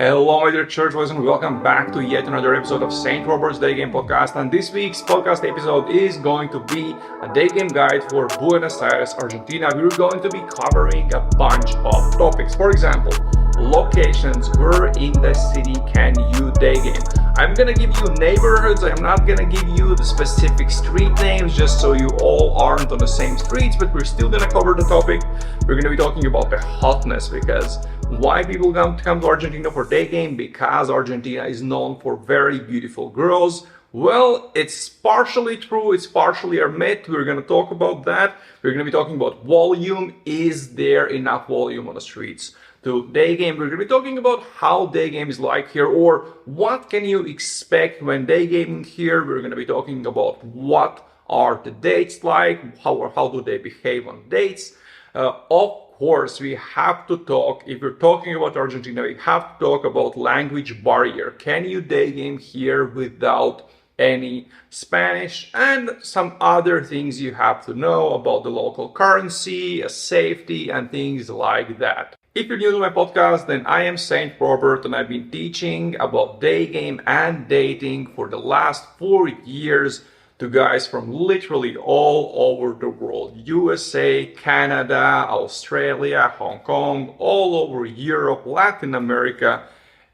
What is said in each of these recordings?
Hello my dear church boys and welcome back to yet another episode of St. Robert's Daygame podcast, and this week's podcast episode is going to be a daygame guide for Buenos Aires, Argentina. We're going to be covering a bunch of topics. For example, locations, where in the city can you daygame? I'm gonna give you neighborhoods. I'm not gonna give you the specific street names just so you all aren't on the same streets, but we're still gonna cover the topic. We're gonna be talking about the hotness, because why people come to Argentina for daygame? Because Argentina is known for very beautiful girls. Well, it's partially true, it's partially a myth. We're going to talk about that. We're going to be talking about volume. Is there enough volume on the streets to daygame? We're going to be talking about how daygame is like here, or what can you expect when daygaming here. We're going to be talking about what are the dates like, how do they behave on dates. Of course, we have to talk, if you're talking about Argentina, we have to talk about language barrier. Can you daygame here without any Spanish, and some other things you have to know about the local currency, safety, and things like that. If you're new to my podcast, then I am St. Robert, and I've been teaching about daygame and dating for the last 4 years to guys from literally all over the world. USA, Canada, Australia, Hong Kong, all over Europe, Latin America,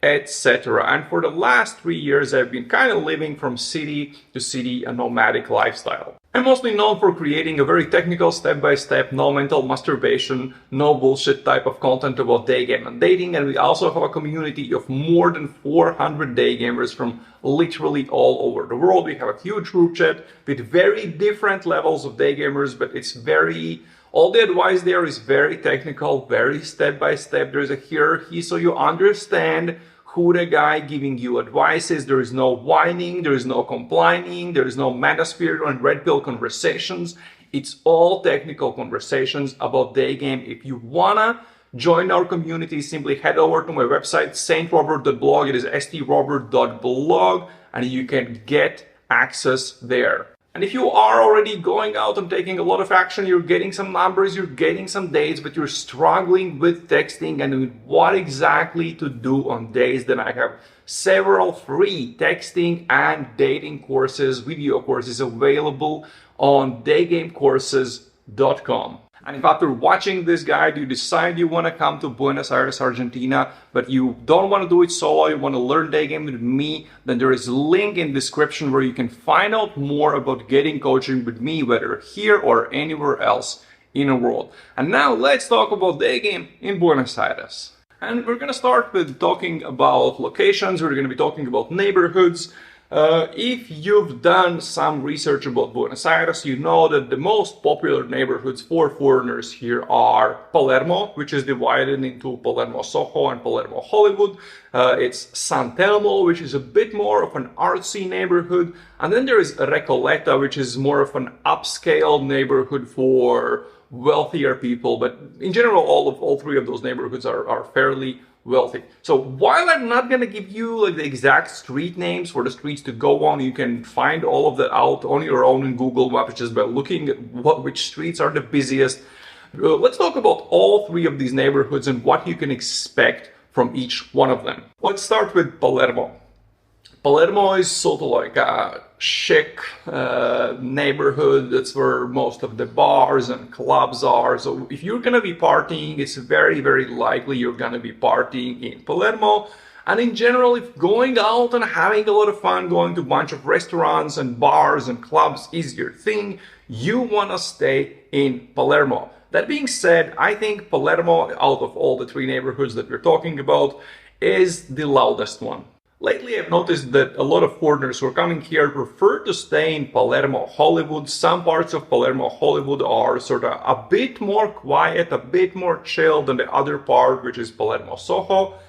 etc. And for the last 3 years, I've been kind of living from city to city, a nomadic lifestyle. I'm mostly known for creating a very technical, step-by-step, no mental masturbation, no bullshit type of content about daygame and dating. And we also have a community of more than 400 daygamers from literally all over the world. We have a huge group chat with very different levels of daygamers, but it's all the advice there is very technical, very step-by-step. There's a hierarchy, so you understand who the guy giving you advice is. There is no whining, there is no complaining, there is no manosphere and red pill conversations. It's all technical conversations about daygame. If you wanna join our community, simply head over to my website, strobert.blog. It is strobert.blog, and you can get access there. And if you are already going out and taking a lot of action, you're getting some numbers, you're getting some dates, but you're struggling with texting and with what exactly to do on days, then I have several free texting and dating courses, video courses available on daygamecourses.com. And if after watching this guide, you decide you want to come to Buenos Aires, Argentina, but you don't want to do it solo, you want to learn daygame with me, then there is a link in the description where you can find out more about getting coaching with me, whether here or anywhere else in the world. And now let's talk about daygame in Buenos Aires. And we're going to start with talking about locations. We're going to be talking about neighborhoods. If you've done some research about Buenos Aires, you know that the most popular neighborhoods for foreigners here are Palermo, which is divided into Palermo Soho and Palermo Hollywood. It's San Telmo, which is a bit more of an artsy neighborhood. And then there is Recoleta, which is more of an upscale neighborhood for wealthier people. But in general, all three of those neighborhoods are fairly wealthy. So while I'm not going to give you like the exact street names for the streets to go on, you can find all of that out on your own in Google Maps just by looking at which streets are the busiest. Let's talk about all three of these neighborhoods and what you can expect from each one of them. Let's start with Palermo. Palermo is sort of like a chic neighborhood. That's where most of the bars and clubs are. So if you're going to be partying, it's very, very likely you're going to be partying in Palermo. And in general, if going out and having a lot of fun, going to a bunch of restaurants and bars and clubs is your thing, you want to stay in Palermo. That being said, I think Palermo, out of all the three neighborhoods that we're talking about, is the loudest one. Lately, I've noticed that a lot of foreigners who are coming here prefer to stay in Palermo Hollywood. Some parts of Palermo Hollywood are sort of a bit more quiet, a bit more chill than the other part, which is Palermo Soho.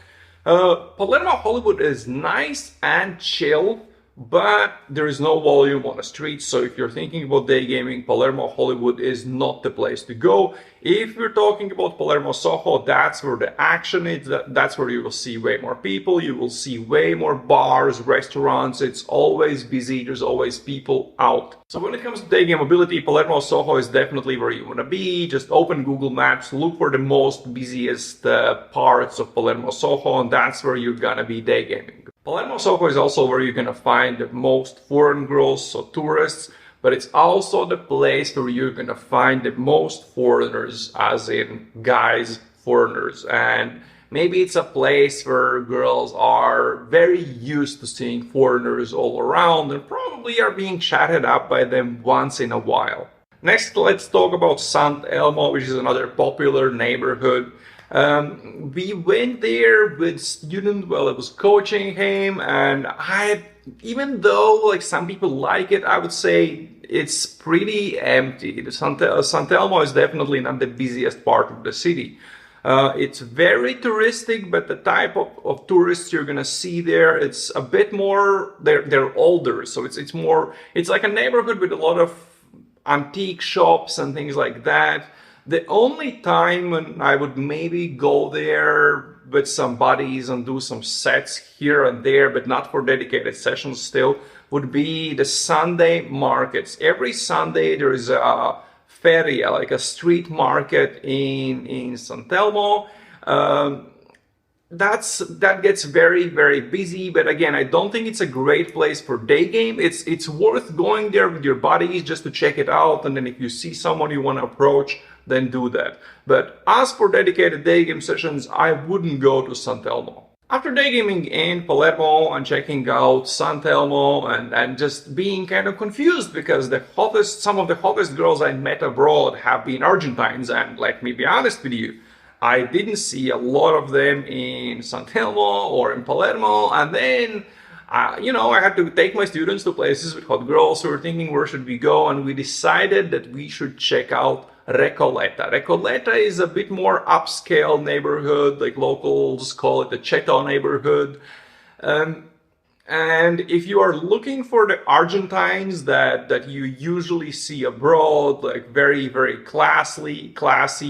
Palermo Hollywood is nice and chill, but there is no volume on the streets. So if you're thinking about day gaming, Palermo, Hollywood is not the place to go. If you're talking about Palermo, Soho, that's where the action is. That's where you will see way more people. You will see way more bars, restaurants. It's always busy. There's always people out. So when it comes to day game mobility, Palermo, Soho is definitely where you want to be. Just open Google Maps, look for the most busiest parts of Palermo, Soho, and that's where you're gonna be day gaming. Palermo, Soho is also where you're gonna find the most foreign girls, so tourists, but it's also the place where you're gonna find the most foreigners, as in guys, foreigners. And maybe it's a place where girls are very used to seeing foreigners all around and probably are being chatted up by them once in a while. Next, let's talk about Sant Elmo, which is another popular neighborhood. We went there with student while I was coaching him, and even though like some people like it, I would say it's pretty empty. The Sant Elmo is definitely not the busiest part of the city. It's very touristic, but the type of tourists you're gonna see there, it's a bit more, they're older, so it's like a neighborhood with a lot of antique shops and things like that. The only time when I would maybe go there with some buddies and do some sets here and there, but not for dedicated sessions still, would be the Sunday markets. Every Sunday there is a feria, like a street market in Sant Elmo. That gets very, very busy, but again, I don't think it's a great place for day game. It's worth going there with your buddies just to check it out, and then if you see someone you want to approach, then do that. But as for dedicated day game sessions, I wouldn't go to Sant Elmo. After day gaming in Palermo and checking out Sant Elmo and just being kind of confused because some of the hottest girls I met abroad have been Argentines, and let me be honest with you, I didn't see a lot of them in Sant Elmo or in Palermo, and then I had to take my students to places with hot girls. So we're thinking, where should we go? And we decided that we should check out Recoleta. Recoleta is a bit more upscale neighborhood, like locals call it the Cheto neighborhood. And if you are looking for the Argentines that you usually see abroad, like very, very classy,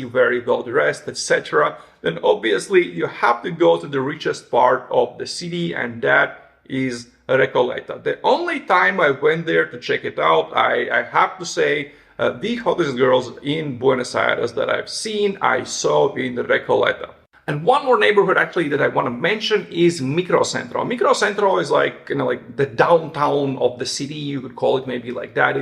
very well dressed, etc., then obviously you have to go to the richest part of the city, and that is Recoleta. The only time I went there to check it out, I have to say, the hottest girls in Buenos Aires that I've seen, I saw in Recoleta. And one more neighborhood actually that I want to mention is Microcentro. Microcentro is like the downtown of the city, you could call it maybe like that.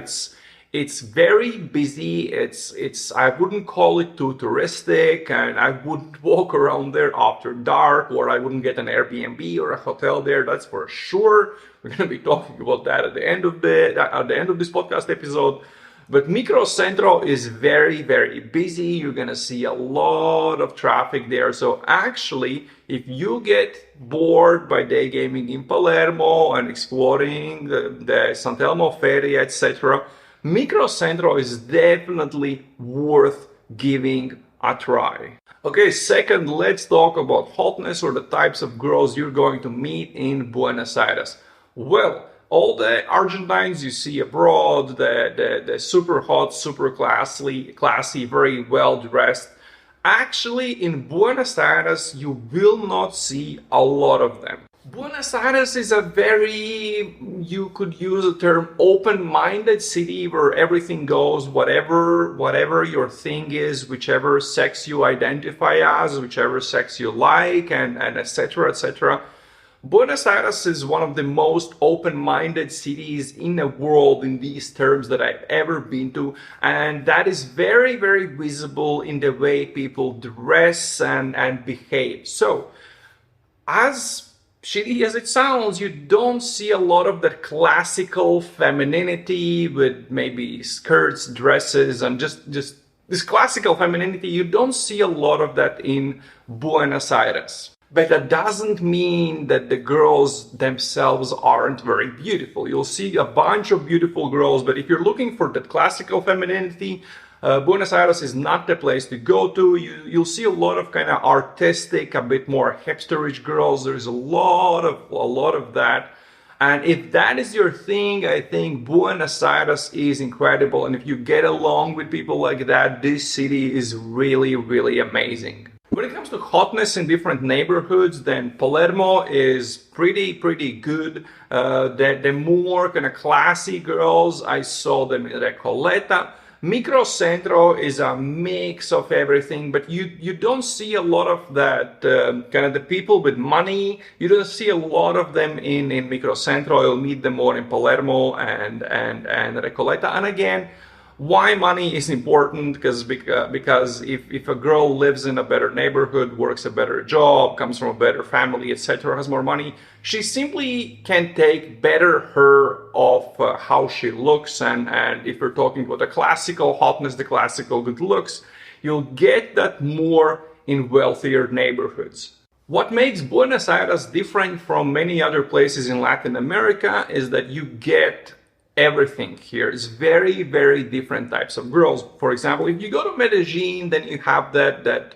It's very busy. I wouldn't call it too touristic, and I wouldn't walk around there after dark, or I wouldn't get an Airbnb or a hotel there. That's for sure. We're going to be talking about that at the end of this podcast episode. But Microcentro is very, very busy. You're going to see a lot of traffic there. So actually, if you get bored by day gaming in Palermo and exploring the Sant Elmo Feria, etc., Microcentro is definitely worth giving a try. Okay, second, let's talk about hotness, or the types of girls you're going to meet in Buenos Aires. Well, all the Argentines you see abroad, the super hot, super classy, very well dressed. Actually, in Buenos Aires, you will not see a lot of them. Buenos Aires is a very, you could use the term, open-minded city where everything goes, whatever your thing is, whichever sex you identify as, whichever sex you like, and etc., etc. Buenos Aires is one of the most open-minded cities in the world in these terms that I've ever been to, and that is very, very visible in the way people dress and behave. So, as shitty as it sounds, you don't see a lot of that classical femininity with maybe skirts, dresses, and just this classical femininity. You don't see a lot of that in Buenos Aires. But that doesn't mean that the girls themselves aren't very beautiful. You'll see a bunch of beautiful girls, but if you're looking for that classical femininity, Buenos Aires is not the place to go to. You'll see a lot of kind of artistic, a bit more hipsterish girls. There's a lot of that. And if that is your thing, I think Buenos Aires is incredible. And if you get along with people like that, this city is really, really amazing. When it comes to hotness in different neighborhoods, then Palermo is pretty good. The more kind of classy girls, I saw them in Recoleta. Microcentro is a mix of everything, but you don't see a lot of that kind of the people with money. You don't see a lot of them in Microcentro. You'll meet them more in Palermo and Recoleta. And again, why money is important? Because if a girl lives in a better neighborhood, works a better job, comes from a better family, etc., has more money, she simply can take better her of how she looks. And if we're talking about the classical hotness, the classical good looks, you'll get that more in wealthier neighborhoods. What makes Buenos Aires different from many other places in Latin America is that you get everything here. Is very, very different types of girls. For example, if you go to Medellin, then you have that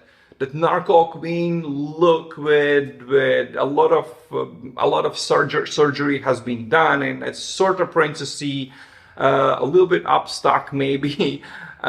narco queen look with a lot of surgery has been done, and it's sort of princessy, a little bit upstuck maybe.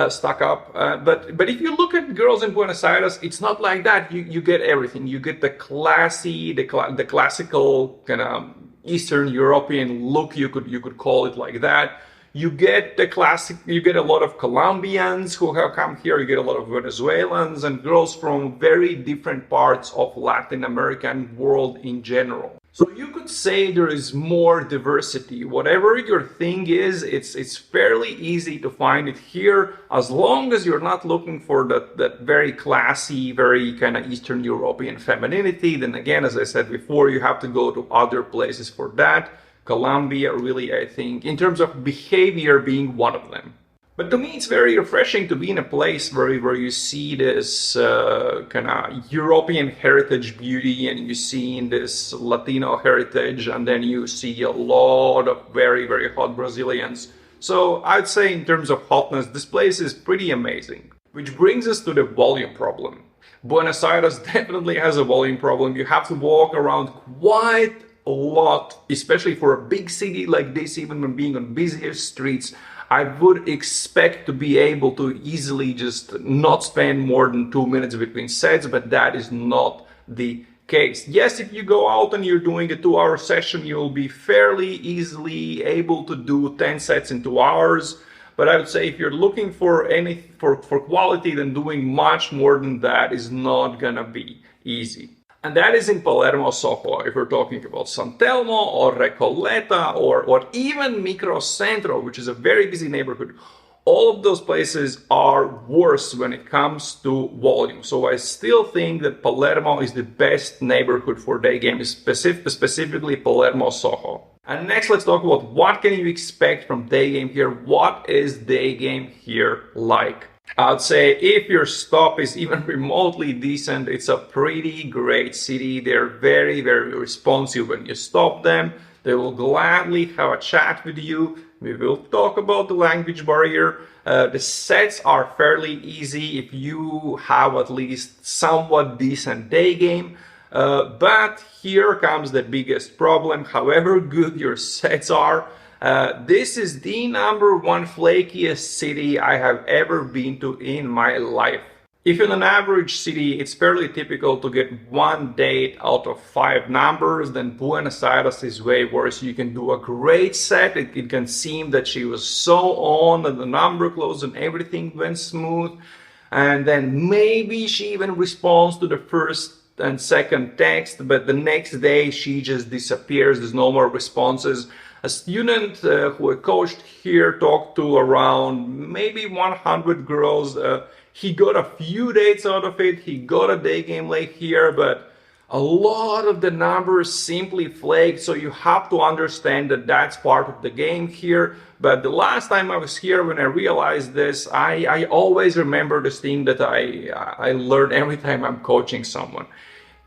Stuck up, but if you look at girls in Buenos Aires, it's not like that. You get everything. You get the classy, the classical kind of Eastern European look, you could call it like that. You get the classic, you get a lot of Colombians who have come here, you get a lot of Venezuelans and girls from very different parts of Latin American world in general. So you could say there is more diversity. Whatever your thing is, it's fairly easy to find it here, as long as you're not looking for that very classy, very kind of Eastern European femininity. Then again, as I said before, you have to go to other places for that. Colombia, really, I think, in terms of behavior being one of them. But to me, it's very refreshing to be in a place where you see this kind of European heritage beauty, and you see this Latino heritage, and then you see a lot of very, very hot Brazilians. So I'd say in terms of hotness, this place is pretty amazing. Which brings us to the volume problem. Buenos Aires definitely has a volume problem. You have to walk around quite a lot, especially for a big city like this, even when being on busiest streets. I would expect to be able to easily just not spend more than 2 minutes between sets, but that is not the case. Yes, if you go out and you're doing a 2-hour session, you'll be fairly easily able to do 10 sets in 2 hours. But I would say if you're looking for quality, then doing much more than that is not gonna be easy. And that is in Palermo, Soho. If we're talking about San Telmo or Recoleta or even Microcentro, which is a very busy neighborhood, all of those places are worse when it comes to volume. So I still think that Palermo is the best neighborhood for day games, specifically Palermo, Soho. And next, let's talk about what can you expect from day game here. What is day game here like? I'd say if your stop is even remotely decent, it's a pretty great city. They're very, very responsive when you stop them. They will gladly have a chat with you. We will talk about the language barrier. The sets are fairly easy if you have at least somewhat decent day game. But here comes the biggest problem. However good your sets are, this is the #1 flakiest city I have ever been to in my life. If in an average city it's fairly typical to get 1 date out of 5 numbers, then Buenos Aires is way worse. You can do a great set. It can seem that she was so on and the number closed and everything went smooth. And then maybe she even responds to the first and second text, but the next day she just disappears. There's no more responses. A student who I coached here talked to around maybe 100 girls. He got a few dates out of it. He got a day game late here, but a lot of the numbers simply flaked. So you have to understand that that's part of the game here. But the last time I was here, when I realized this, I always remember this thing that I learned every time I'm coaching someone.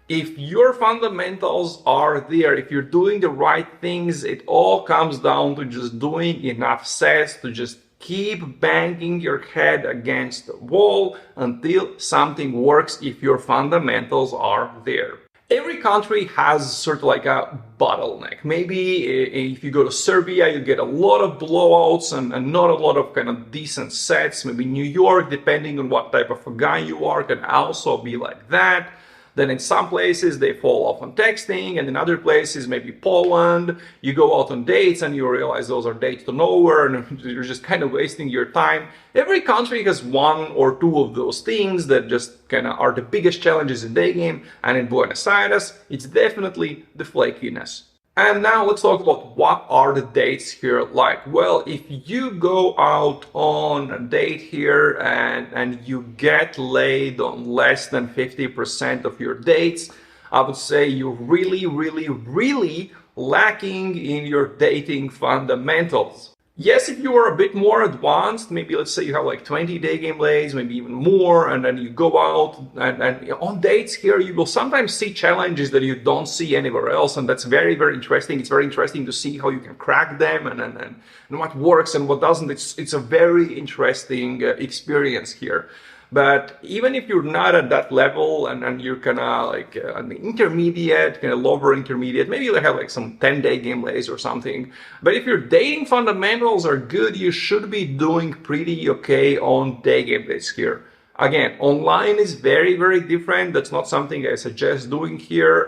If your fundamentals are there, if you're doing the right things, it all comes down to just doing enough sets to just keep banging your head against the wall until something works if your fundamentals are there. Every country has sort of like a bottleneck. Maybe if you go to Serbia, you get a lot of blowouts and not a lot of kind of decent sets. Maybe New York, depending on what type of a guy you are, can also be like that. Then in some places they fall off on texting, and in other places, maybe Poland, you go out on dates and you realize those are dates to nowhere and you're just kind of wasting your time. Every country has one or two of those things that just kind of are the biggest challenges in day game, and in Buenos Aires, it's definitely the flakiness. And now let's talk about what are the dates here like. Well, if you go out on a date here and you get laid on less than 50% of your dates, I would say you're really lacking in your dating fundamentals. Yes, if you are a bit more advanced, maybe let's say you have like 20 day game lays, maybe even more, and then you go out and on dates here, you will sometimes see challenges that you don't see anywhere else. And that's very interesting. It's very interesting to see how you can crack them and what works and what doesn't. It's a very interesting experience here. But even if you're not at that level and you're kind of like an intermediate, kind of lower intermediate, maybe you have like some 10-day game lays or something. But if your dating fundamentals are good, you should be doing pretty okay on day game days here. Again, online is very different. That's not something I suggest doing here.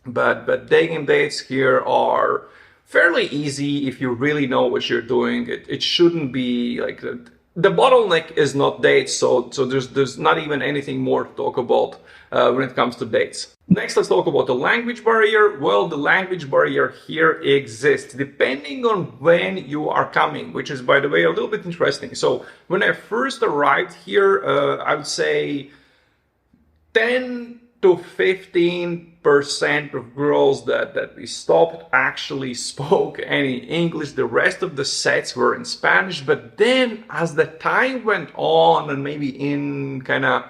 But day game dates here are fairly easy if you really know what you're doing. It shouldn't be like the bottleneck is not dates, so there's not even anything more to talk about when it comes to dates. Next, let's talk about the language barrier. Well, the language barrier here exists depending on when you are coming, which is, by the way, a little bit interesting. So when I first arrived here, I would say 10 to 15% of girls that we stopped actually spoke any English. The rest of the sets were in Spanish. But then as the time went on, and maybe in kind of,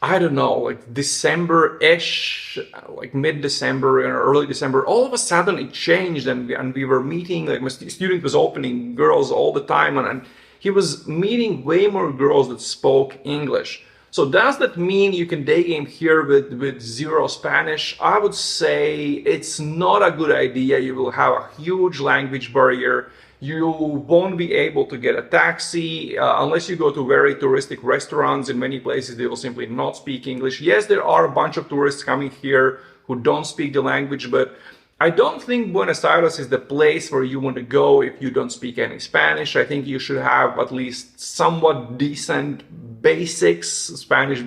I don't know, like December-ish, like mid-December or early December, all of a sudden it changed, and we were meeting, like my student was opening girls all the time, and he was meeting way more girls that spoke English. So does that mean you can day game here with zero Spanish? I would say it's not a good idea. You will have a huge language barrier. You won't be able to get a taxi unless you go to very touristic restaurants. In many places, they will simply not speak English. Yes, there are a bunch of tourists coming here who don't speak the language, but I don't think Buenos Aires is the place where you want to go if you don't speak any Spanish. I think you should have at least somewhat decent basics, Spanish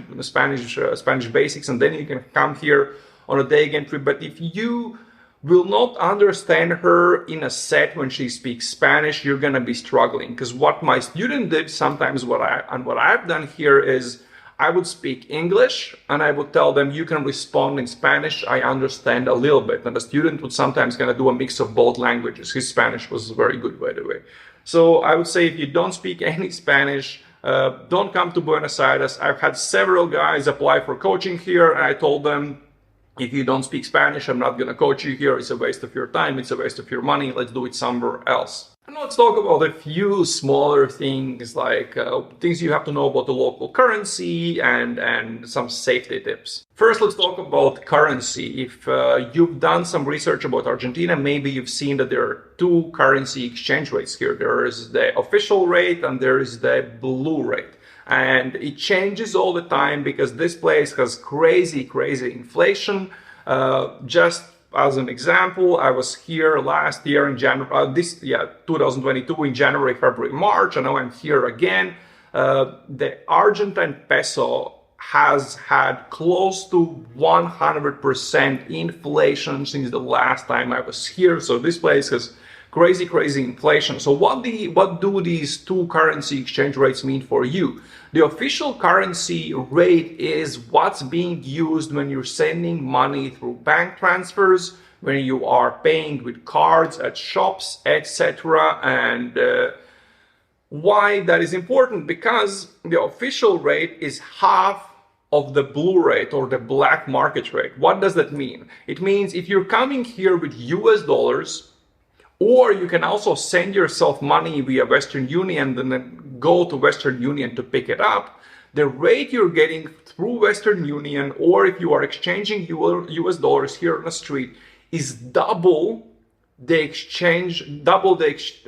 basics, and then you can come here on a day game trip. But if you will not understand her in a set when she speaks Spanish, you're gonna be struggling. Because what my student did sometimes, what I've done here is I would speak English and I would tell them you can respond in Spanish. I understand a little bit, and the student would sometimes gonna do a mix of both languages. His Spanish was very good, by the way. So I would say if you don't speak any Spanish, don't come to Buenos Aires. I've had several guys apply for coaching here, and I told them, if you don't speak Spanish, I'm not gonna coach you here. It's a waste of your time. It's a waste of your money. Let's do it somewhere else. And let's talk about a few smaller things, like things you have to know about the local currency and some safety tips. First, let's talk about currency. If you've done some research about Argentina, maybe you've seen that there are two currency exchange rates here. There is the official rate and there is the blue rate. And it changes all the time because this place has crazy inflation. Just as an example, I was here last year in January, 2022 in January, February, March, and now I'm here again. The Argentine peso has had close to 100% inflation since the last time I was here. So this place has crazy inflation. So what do these two currency exchange rates mean for you? The official currency rate is what's being used when you're sending money through bank transfers, when you are paying with cards at shops, etc. And why that is important? Because the official rate is half of the blue rate or the black market rate. What does that mean? It means if you're coming here with US dollars, or you can also send yourself money via Western Union and then go to Western Union to pick it up, the rate you're getting through Western Union, or if you are exchanging US dollars here on the street, is double the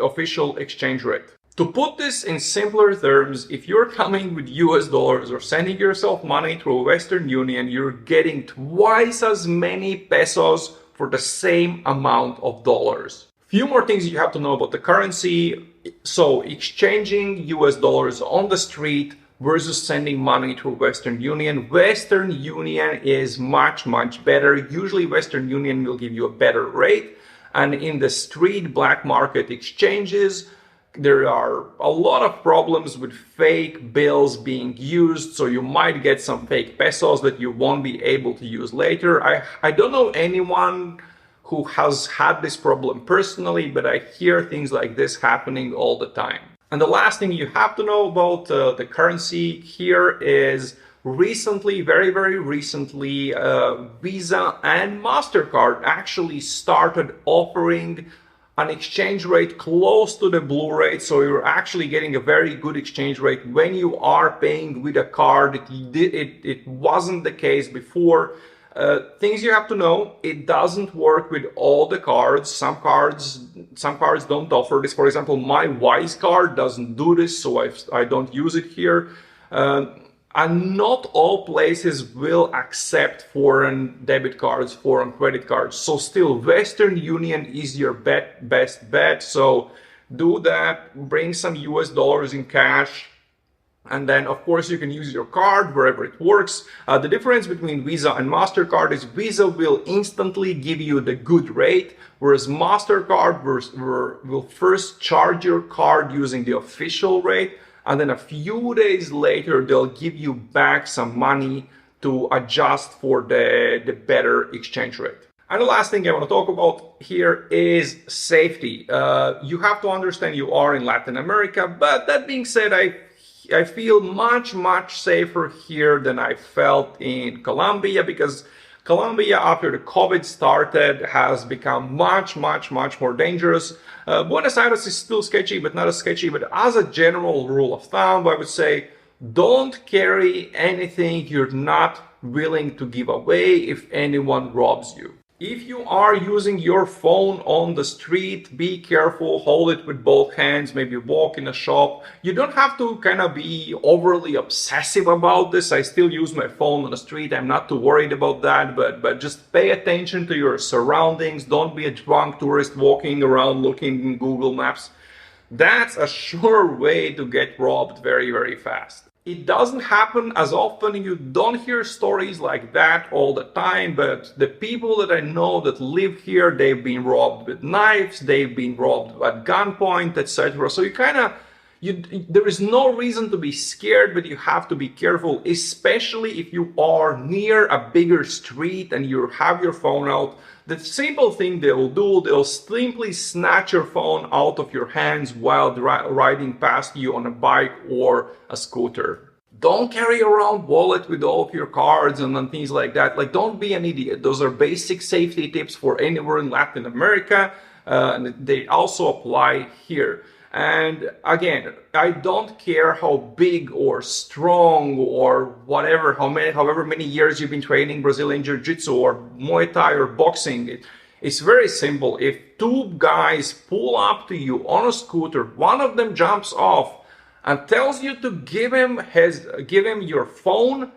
official exchange rate. To put this in simpler terms, if you're coming with US dollars or sending yourself money through Western Union, you're getting twice as many pesos for the same amount of dollars. Few more things you have to know about the currency. So exchanging US dollars on the street versus sending money through Western Union. Western Union is much better. Usually Western Union will give you a better rate. And in the street black market exchanges, there are a lot of problems with fake bills being used, so you might get some fake pesos that you won't be able to use later. I don't know anyone who has had this problem personally, but I hear things like this happening all the time. And the last thing you have to know about the currency here is recently, very recently, Visa and MasterCard actually started offering an exchange rate close to the blue rate, so you're actually getting a very good exchange rate when you are paying with a card. It wasn't the case before. Things you have to know: it doesn't work with all the cards. Some cards don't offer this. For example, my Wise card doesn't do this, so I don't use it here. And not all places will accept foreign debit cards, foreign credit cards. So still, Western Union is your best bet. So do that, bring some US dollars in cash. And then, of course, you can use your card wherever it works. The difference between Visa and MasterCard is Visa will instantly give you the good rate, whereas MasterCard will first charge your card using the official rate. And then a few days later, they'll give you back some money to adjust for the better exchange rate. And the last thing I want to talk about here is safety. You have to understand you are in Latin America, but that being said, I feel much safer here than I felt in Colombia, because Colombia, after the COVID started, has become much more dangerous. Buenos Aires is still sketchy, but not as sketchy. But as a general rule of thumb, I would say don't carry anything you're not willing to give away if anyone robs you. If you are using your phone on the street, be careful, hold it with both hands, maybe walk in a shop. You don't have to kind of be overly obsessive about this. I still use my phone on the street. I'm not too worried about that, but just pay attention to your surroundings. Don't be a drunk tourist walking around looking in Google Maps. That's a sure way to get robbed very fast. It doesn't happen as often. You don't hear stories like that all the time, but the people that I know that live here, they've been robbed with knives, they've been robbed at gunpoint, etc. So there is no reason to be scared, but you have to be careful, especially if you are near a bigger street and you have your phone out. The simple thing they will do, they'll simply snatch your phone out of your hands while riding past you on a bike or a scooter. Don't carry around wallet with all of your cards and things like that. Like, don't be an idiot. Those are basic safety tips for anywhere in Latin America. And they also apply here. And again, I don't care how big or strong or whatever, however many years you've been training Brazilian Jiu-Jitsu or Muay Thai or boxing. It's very simple. If two guys pull up to you on a scooter, one of them jumps off and tells you to give him your phone,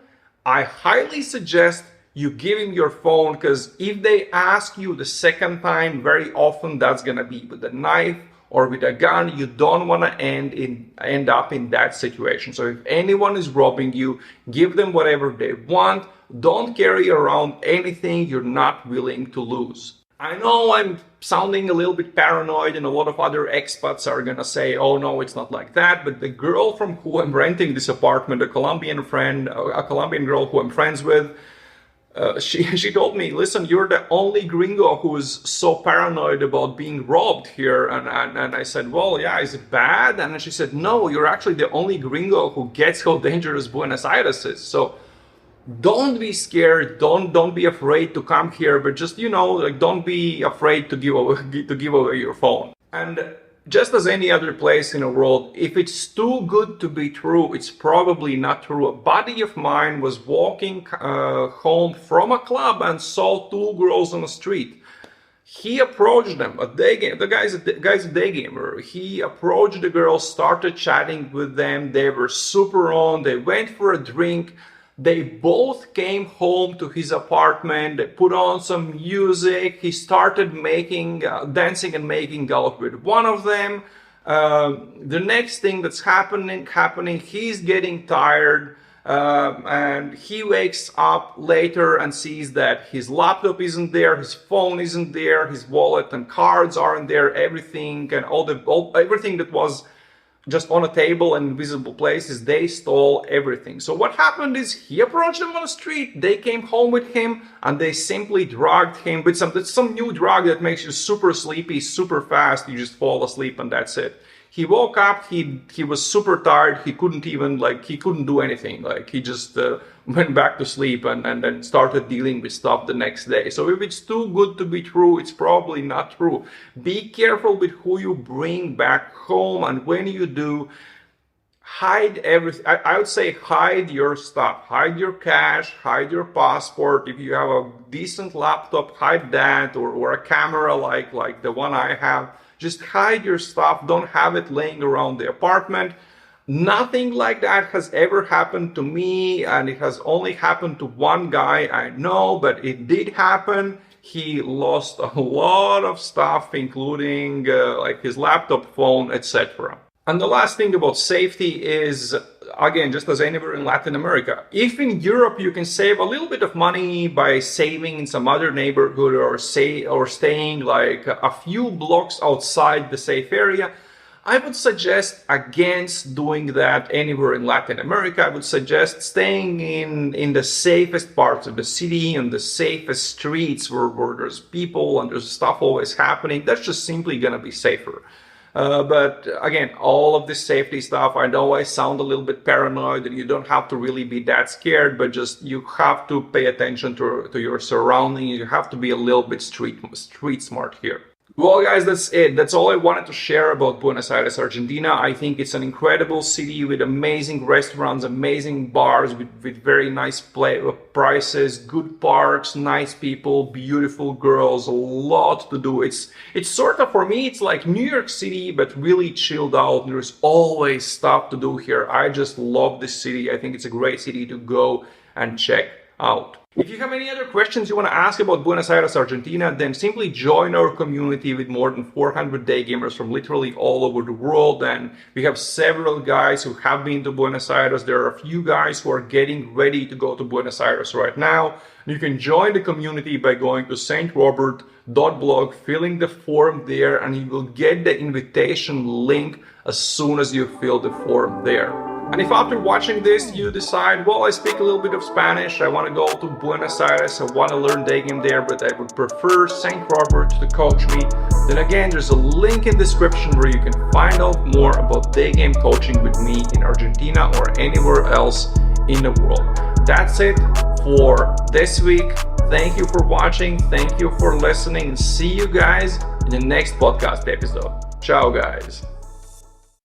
I highly suggest you give him your phone, because if they ask you the second time, very often that's gonna be with a knife or with a gun. You don't want to end up in that situation. So if anyone is robbing you, give them whatever they want. Don't carry around anything you're not willing to lose. I know I'm sounding a little bit paranoid, and a lot of other expats are gonna say, oh no, it's not like that. But the girl from who I'm renting this apartment, a Colombian girl who I'm friends with, she told me, listen, you're the only gringo who is so paranoid about being robbed here. And I said, well, yeah, is it bad? And she said, no, you're actually the only gringo who gets how dangerous Buenos Aires is. So don't be scared. Don't be afraid to come here. But just, like, don't be afraid to give away your phone. And just as any other place in the world, if it's too good to be true, it's probably not true. A buddy of mine was walking home from a club and saw two girls on the street. He approached them, the guy's a daygamer. He approached the girls, started chatting with them. They were super on. They went for a drink. They both came home to his apartment. They put on some music. He started dancing and making out with one of them. The next thing that's happening, he's getting tired. And he wakes up later and sees that his laptop isn't there, his phone isn't there, his wallet and cards aren't there, everything and everything that was just on a table and visible places, they stole everything. So what happened is he approached them on the street, they came home with him, and they simply drugged him with some new drug that makes you super sleepy, super fast, you just fall asleep and that's it. He woke up, he was super tired, he couldn't do anything. He just went back to sleep and then started dealing with stuff the next day. So if it's too good to be true, it's probably not true. Be careful with who you bring back home, and when you do, hide everything. I would say hide your stuff, hide your cash, hide your passport. If you have a decent laptop, hide that, or a camera like the one I have. Just hide your stuff, don't have it laying around the apartment. Nothing like that has ever happened to me, and it has only happened to one guy I know, but it did happen. He lost a lot of stuff, including his laptop, phone, etc. And the last thing about safety is, again, just as anywhere in Latin America, if in Europe you can save a little bit of money by saving in some other neighborhood or staying like a few blocks outside the safe area, I would suggest against doing that anywhere in Latin America. I would suggest staying in the safest parts of the city and the safest streets where there's people and there's stuff always happening. That's just simply gonna be safer. But again, all of this safety stuff, I know I sound a little bit paranoid, and you don't have to really be that scared, but just you have to pay attention to your surroundings. You have to be a little bit street smart here. Well, guys, that's it. That's all I wanted to share about Buenos Aires, Argentina. I think it's an incredible city with amazing restaurants, amazing bars, with very nice prices, good parks, nice people, beautiful girls, a lot to do. It's sort of, for me, it's like New York City, but really chilled out. There's always stuff to do here. I just love this city. I think it's a great city to go and check out. If you have any other questions you want to ask about Buenos Aires, Argentina, then simply join our community with more than 400 day gamers from literally all over the world. And we have several guys who have been to Buenos Aires. There are a few guys who are getting ready to go to Buenos Aires right now. You can join the community by going to strobert.blog, filling the form there, and you will get the invitation link as soon as you fill the form there. And if after watching this you decide, well, I speak a little bit of Spanish, I want to go to Buenos Aires, I want to learn Daygame there, but I would prefer St. Robert to coach me, then again, there's a link in the description where you can find out more about Daygame coaching with me in Argentina or anywhere else in the world. That's it for this week. Thank you for watching, thank you for listening, and see you guys in the next podcast episode. Ciao, guys.